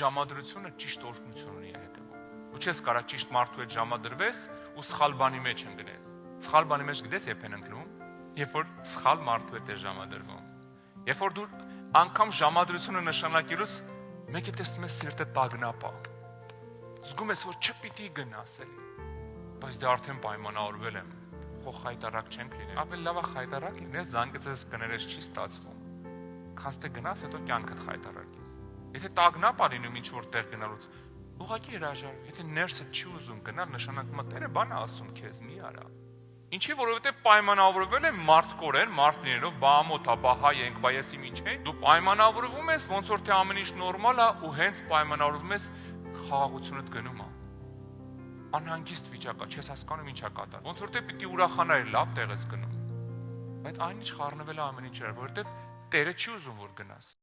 ժամադրությունը ճիշտ օրհնություն ունի հետևում։ Ու չես կարա ճիշտ մարդու հետ ժամադրվես ու սխալ բանի մեջ ընկնես։ Սխալ բանի մեջ գիտես երբ են ընկնում, երբ որ սխալ մարդու հետ ես ժամադրվում։ Երբ որ դու անգամ ժամադրությունը նշանակելուց մեկը տեսնում ես սիրտը տագնապա։ Զգում ես որ չպիտի գնաս էլի, բայց դե արդեն պայմանավորվել եմ, խո խայտարակ չենք լինել։ Ավելի լավ է խայտարակ լինես, զանգեցես կներես չի ստացվում։ Քանց թե գնաս, հետո կյանքդ խայտարակես։ Եթե տագնապ լինում ինչ որ տեղ գնալուց, ուղղակի հրաժարվի։ Եթե ներսդ չի ուզում գնալ, նշանակում է Տերը բան է ասում քեզ, մի արա։ Ինչի, որովհետև պայմանավորվել եմ մարդկորեն, մարդ լինելով, բա ամոթ է, բա հայ ենք, բա ես ինչ է, դու պայմանավորվում ես, ոնց որ թե ամեն ինչ նորմալ է ու հենց պայմանավորվում ես խաղաղությունդ գնում է։ Անհանգիստ վիճակ է, չես հասկանում ինչ է կատարվում։ Ոնց որ թե պիտի ուրախանար, լավ տեղ ես գնում։ Բայց այնինչ խառնվել է ամեն ինչը, որովհետև Տերը չի ուզում որ գնաս։